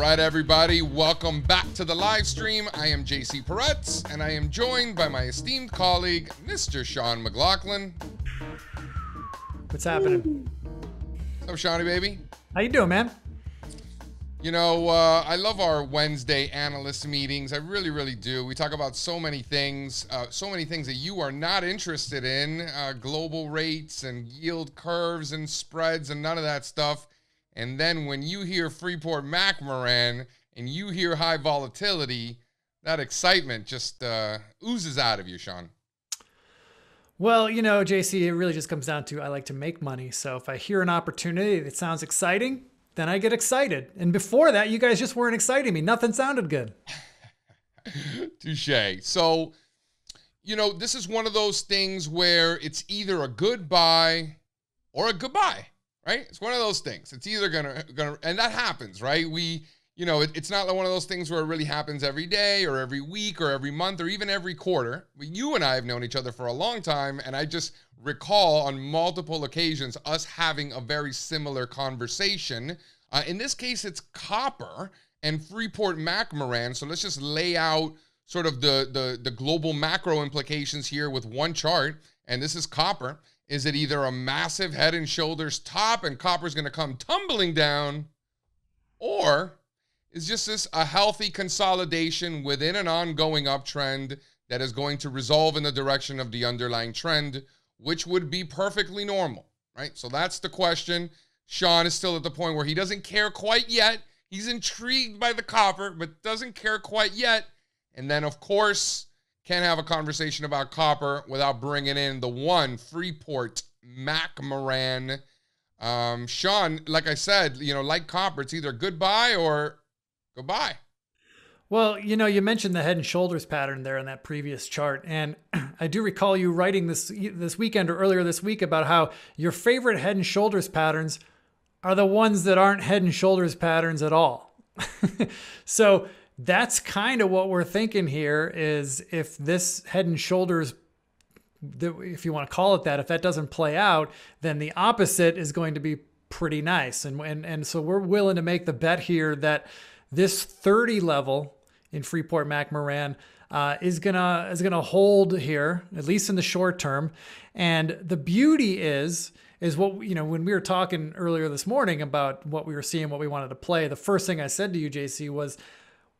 right, everybody, welcome back to the live stream. I am JC Parets, and I am joined by my esteemed colleague, Mr. Sean McLaughlin. What's happening? What's up, Shawnee, baby? How you doing, man? You know, I love our Wednesday analyst meetings. I really, really do. We talk about so many things that you are not interested in, global rates and yield curves and spreads and none of that stuff. And then when you hear Freeport McLaughlin and you hear high volatility, that excitement just oozes out of you, Sean. Well, you know, JC, it really just comes down to I like to make money. So if I hear an opportunity that sounds exciting, then I get excited. And before that, you guys just weren't exciting me. Nothing sounded good. Touche. So, you know, this is one of those things where it's either a good buy or a goodbye, right? It's one of those things. It's either gonna, and that happens, right? It's not like one of those things where it really happens every day or every week or every month or even every quarter. You and I have known each other for a long time, and I just recall on multiple occasions us having a very similar conversation. In this case, it's copper and Freeport McLaughlin. So let's just lay out sort of the global macro implications here with one chart. And this is copper. Is it either a massive head and shoulders top and copper's going to come tumbling down, or is just this a healthy consolidation within an ongoing uptrend that is going to resolve in the direction of the underlying trend, which would be perfectly normal, right? So that's the question. Sean is still at the point where he doesn't care quite yet. He's intrigued by the copper, but doesn't care quite yet. And then, of course, can't have a conversation about copper without bringing in the one Freeport McLaughlin. Sean, like I said, you know, like copper, it's either goodbye or goodbye. Well, you know, you mentioned the head and shoulders pattern there in that previous chart. And I do recall you writing this weekend or earlier this week about how your favorite head and shoulders patterns are the ones that aren't head and shoulders patterns at all. So that's kind of what we're thinking here is if this head and shoulders, if you want to call it that, if that doesn't play out, then the opposite is going to be pretty nice. And so we're willing to make the bet here that this 30 level in Freeport McLaughlin is gonna hold here, at least in the short term. And the beauty is what, you know, when we were talking earlier this morning about what we were seeing, what we wanted to play, the first thing I said to you, JC, was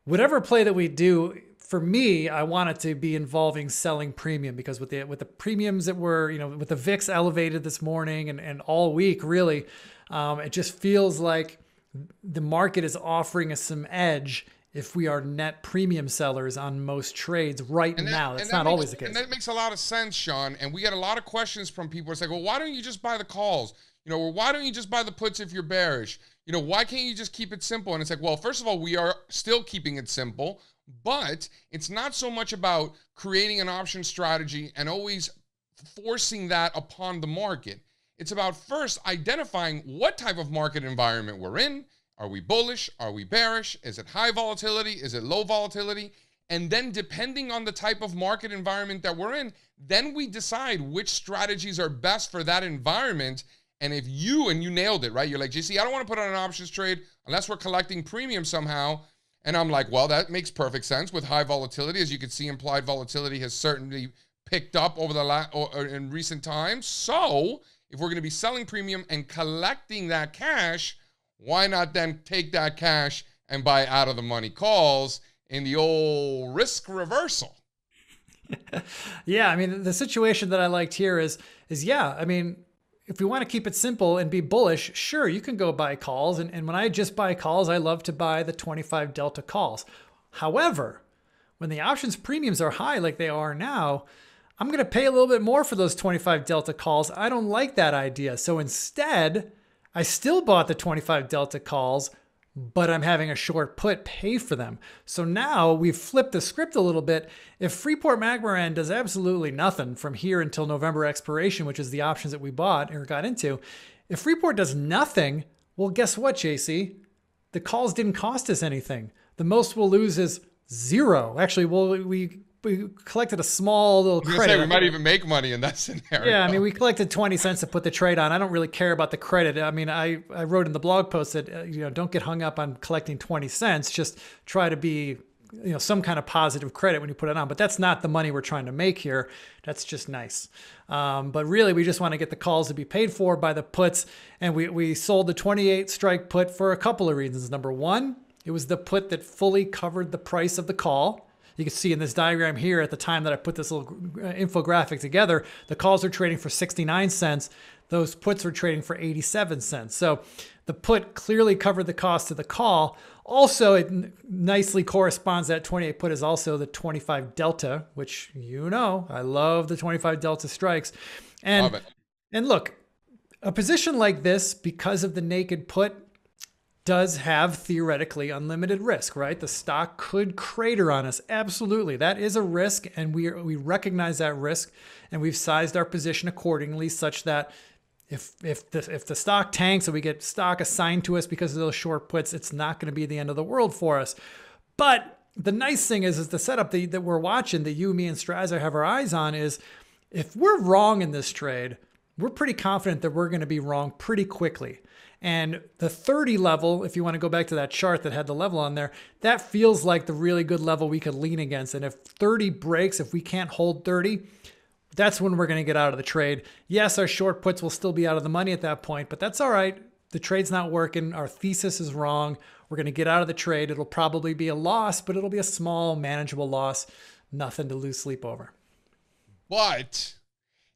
whatever play that we do, for me, I want it to be involving selling premium, because with the premiums that were, you know, with the VIX elevated this morning and all week, really, it just feels like the market is offering us some edge if we are net premium sellers on most trades now. That's not always the case. And that makes a lot of sense, Sean. And we get a lot of questions from people. It's like, well, why don't you just buy the calls? You know, or why don't you just buy the puts if you're bearish? You know, why can't you just keep it simple? And it's like, well, first of all, we are still keeping it simple, but it's not so much about creating an option strategy and always forcing that upon the market. It's about first identifying what type of market environment we're in. Are we bullish? Are we bearish? Is it high volatility? Is it low volatility? And then depending on the type of market environment that we're in, then we decide which strategies are best for that environment. And if you nailed it, right? You're like, JC, I don't want to put on an options trade unless we're collecting premium somehow. And I'm like, well, that makes perfect sense with high volatility. As you can see, implied volatility has certainly picked up over in recent times. So if we're going to be selling premium and collecting that cash, why not then take that cash and buy out of the money calls in the old risk reversal? Yeah, I mean, the situation that I liked here is yeah, I mean, if we want to keep it simple and be bullish, sure, you can go buy calls. And when I just buy calls, I love to buy the 25 delta calls. However, when the options premiums are high like they are now, I'm going to pay a little bit more for those 25 delta calls. I don't like that idea. So instead, I still bought the 25 delta calls, but I'm having a short put pay for them. So now we've flipped the script a little bit. If Freeport McLaughlin does absolutely nothing from here until November expiration, which is the options that we bought or got into, if Freeport does nothing, well, guess what, JC? The calls didn't cost us anything. The most we'll lose is zero. Actually, we collected a small little I was gonna credit. say, we might even make money in that scenario. Yeah, I mean, we collected 20 cents to put the trade on. I don't really care about the credit. I mean, I wrote in the blog post that, don't get hung up on collecting 20 cents. Just try to be, some kind of positive credit when you put it on. But that's not the money we're trying to make here. That's just nice. But really, we just want to get the calls to be paid for by the puts. And we sold the 28 strike put for a couple of reasons. Number one, it was the put that fully covered the price of the call. You can see in this diagram here at the time that I put this little infographic together, the calls are trading for 69 cents. Those puts were trading for 87 cents. So the put clearly covered the cost of the call. Also, it nicely corresponds, that 28 put is also the 25 delta, which I love the 25 delta strikes. Love it. And look, a position like this, because of the naked put, does have theoretically unlimited risk, right? The stock could crater on us. Absolutely. That is a risk, and we recognize that risk, and we've sized our position accordingly such that if the stock tanks and we get stock assigned to us because of those short puts, it's not going to be the end of the world for us. But the nice thing is the setup that we're watching, that you, me, and Strazer have our eyes on, is if we're wrong in this trade, we're pretty confident that we're going to be wrong pretty quickly. And the 30 level, if you want to go back to that chart that had the level on there, that feels like the really good level we could lean against. And if 30 breaks, if we can't hold 30, that's when we're going to get out of the trade. Yes, our short puts will still be out of the money at that point, but that's all right. The trade's not working. Our thesis is wrong. We're going to get out of the trade. It'll probably be a loss, but it'll be a small, manageable loss. Nothing to lose sleep over. But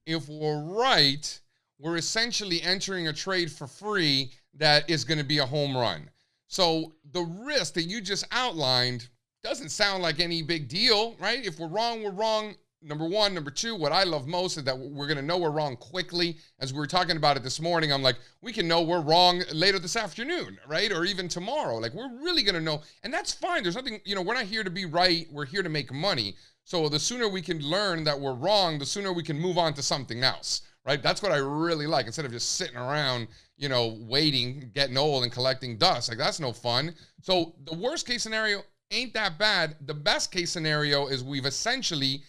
if we're right, we're essentially entering a trade for free that is going to be a home run. So the risk that you just outlined doesn't sound like any big deal, right? If we're wrong, we're wrong. Number one. Number two, what I love most is that we're going to know we're wrong quickly. As we were talking about it this morning, I'm like, we can know we're wrong later this afternoon, right? Or even tomorrow. Like, we're really going to know. And that's fine. There's nothing, we're not here to be right. We're here to make money. So the sooner we can learn that we're wrong, the sooner we can move on to something else. Right? That's what I really like. Instead of just sitting around, waiting, getting old and collecting dust. Like, that's no fun. So the worst case scenario ain't that bad. The best case scenario is we've essentially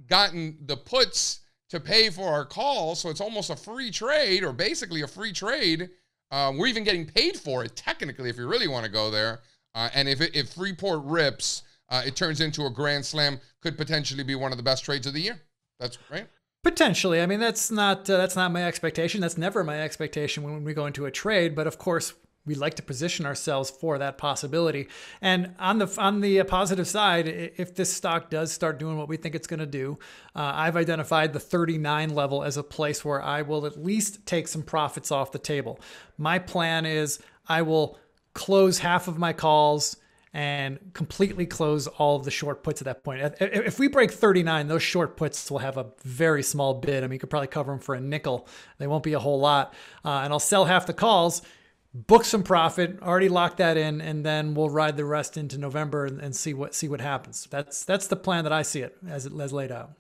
gotten the puts to pay for our calls. So it's almost a free trade, or basically a free trade. We're even getting paid for it, technically, if you really want to go there. And if Freeport rips, it turns into a grand slam, could potentially be one of the best trades of the year. That's right. Potentially. I mean, that's not my expectation. That's never my expectation when we go into a trade. But of course, we like to position ourselves for that possibility. And on the positive side, if this stock does start doing what we think it's going to do, I've identified the 39 level as a place where I will at least take some profits off the table. My plan is I will close half of my calls and completely close all of the short puts at that point. If we break 39, those short puts will have a very small bid. I mean, you could probably cover them for a nickel. They won't be a whole lot. And I'll sell half the calls, book some profit, already lock that in, and then we'll ride the rest into November and see what happens. That's the plan that I see it as laid out.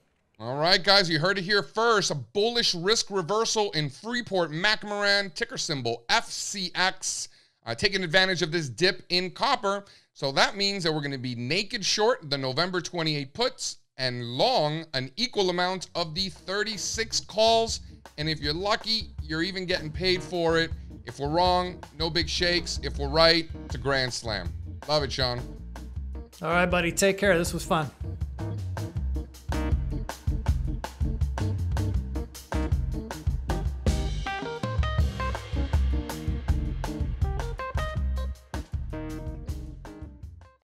All right, guys, you heard it here first. A bullish risk reversal in Freeport, McMoran, ticker symbol FCX. Taking advantage of this dip in copper. So that means that we're going to be naked short the November 28 puts and long an equal amount of the 36 calls. And if you're lucky, you're even getting paid for it. If we're wrong, no big shakes. If we're right, it's a grand slam. Love it, Sean. All right, buddy. Take care. This was fun.